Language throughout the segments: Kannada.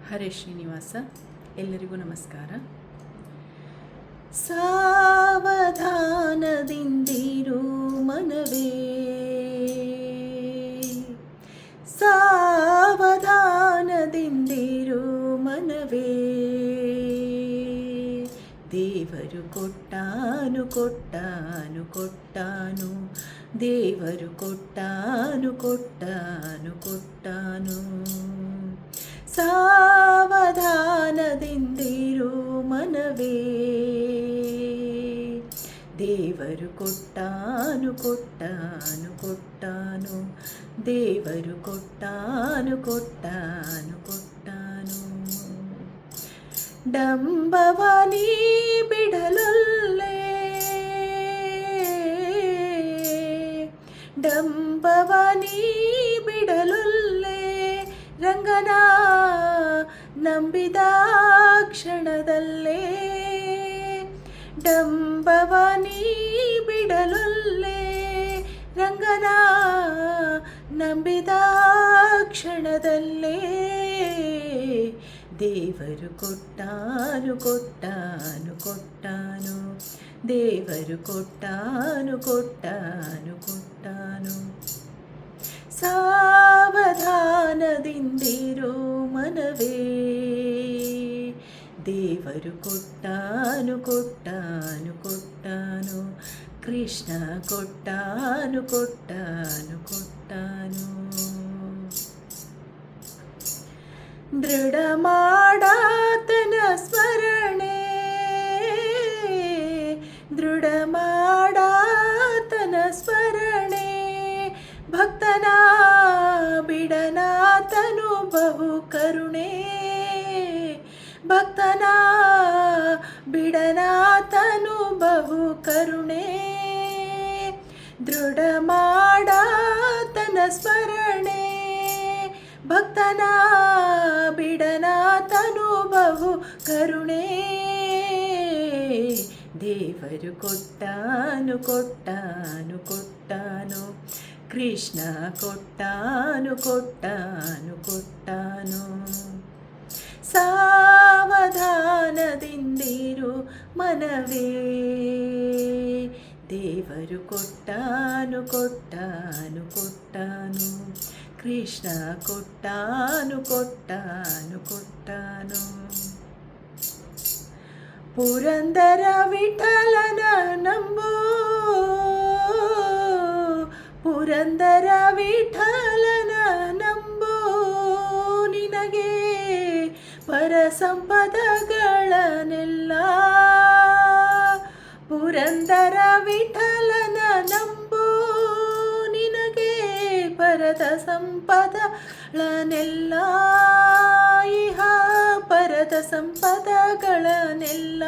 ಹರೇ ಶ್ರೀನಿವಾಸ. ಎಲ್ಲರಿಗೂ ನಮಸ್ಕಾರ. ಸಾವಧಾನದಿಂದಿರು ಮನವೇ, ಸಾವಧಾನದಿಂದಿರು ಮನವೇ, ದೇವರು ಕೊಟ್ಟಾನು ಕೊಟ್ಟಾನು ಕೊಟ್ಟಾನು, ದೇವರು ಕೊಟ್ಟಾನು ಕೊಟ್ಟಾನು ಕೊಟ್ಟಾನು. ಸಾವಧಾನದಿಂದಿರು ಮನವೇ, ದೇವರು ಕೊಟ್ಟಾನು ಕೊಟ್ಟಾನು ಕೊಟ್ಟಾನು, ದೇವರು ಕೊಟ್ಟಾನು ಕೊಟ್ಟಾನು ಕೊಟ್ಟಾನು. ಡಂಬವನಿ ಬಿಡಲೊಲ್ಲೆ, ಡಂಬವನಿ ಬಿಡಲೊಲ್ಲೆ, ರಂಗನ ನಂಬಿದ ಕ್ಷಣದಲ್ಲೇ, ಡಂಬವನಿ ಬಿಡಲೊಲ್ಲೆ, ರಂಗನ ನಂಬಿದ ಕ್ಷಣದಲ್ಲೇ, ದೇವರು ಕೊಟ್ಟಾನು ಕೊಟ್ಟಾನು ಕೊಟ್ಟಾನು, ದೇವರು ಕೊಟ್ಟಾನು ಕೊಟ್ಟಾನು ಕೊಟ್ಟಾನು. ಸಾವಧಾನದಿಂದಿರು ಮನವೇ, ದೇವರು ಕೊಟ್ಟಾನು ಕೊಟ್ಟಾನು ಕೊಟ್ಟಾನು, ಕೃಷ್ಣ ಕೊಟ್ಟಾನು ಕೊಟ್ಟಾನು ಕೊಟ್ಟಾನು. ದೃಢ ಮಾಡಾತನ ಸ್ಮರಣೆ, ದೃಢ ಮಾಡಾತನ ಸ್ಮರಣೆ, ಭಕ್ತನ ಬಿಡನಾತನು ಬಹು ಕರುಣೆ, ಭಕ್ತನ ಬಿಡನಾತನು ಬಹು ಕರುಣೆ, ದೃಢ ಮಾಡಾತನ ಸ್ಮರಣೆ, ಭಕ್ತನ ಬಿಡನಾತನು ಬಹು ಕರುಣೆ, ದೇವರು ಕೊಟ್ಟಾನು ಕೊಟ್ಟಾನು ಕೊಟ್ಟಾನು, ಕೃಷ್ಣ ಕೊಟ್ಟಾನು ಕೊಟ್ಟಾನು ಕೊಟ್ಟಾನು. ಸಾವಧಾನದಿಂದಿರು ಮನವೇ, ದೇವರು ಕೊಟ್ಟಾನು ಕೊಟ್ಟಾನು ಕೊಟ್ಟಾನು, ಕೃಷ್ಣ ಕೊಟ್ಟಾನು ಕೊಟ್ಟಾನು ಕೊಟ್ಟಾನು. ಪುರಂದರ ವಿಠಲನ ನಂಬು, ಪುರಂದರ ವಿಠಲನ ನಂಬು, ನಿನಗೆ ಪರ ಸಂಪದಗಳನ್ನೆಲ್ಲ, ಪುರಂದರ ವಿಠಲನ ನಂಬು, ನಿನಗೆ ಪರದ ಸಂಪದಗಳನ್ನೆಲ್ಲ, ಇಹ ಪರದ ಸಂಪದಗಳನ್ನೆಲ್ಲ,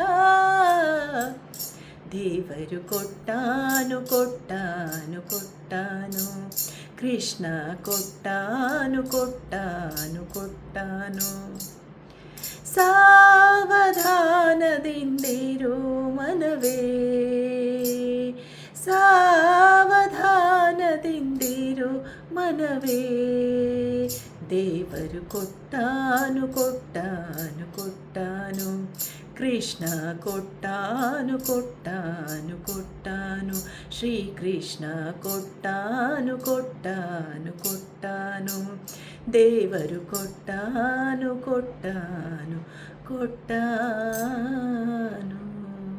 ದೇವರು ಕೊಟ್ಟಾನು ಕೊಟ್ಟಾನು ಕೊಟ್ಟಾನು, ಕೃಷ್ಣ ಕೊಟ್ಟಾನು ಕೊಟ್ಟಾನು ಕೊಟ್ಟಾನು. ಸಾವಧಾನದಿಂದಿರು ಮನವೇ, ಸಾವಧಾನದಿಂದಿರು ಮನವೇ, ದೇವರು ಕೊಟ್ಟಾನು ಕೊಟ್ಟಾನು ಕೊಟ್ಟಾನು, ಕೃಷ್ಣ ಕೊಟ್ಟಾನು ಕೊಟ್ಟಾನು ಕೊಟ್ಟಾನು, ಶ್ರೀಕೃಷ್ಣ ಕೊಟ್ಟಾನು ಕೊಟ್ಟಾನು ಕೊಟ್ಟಾನು, ದೇವರು ಕೊಟ್ಟಾನು ಕೊಟ್ಟಾನು ಕೊಟ್ಟಾನು.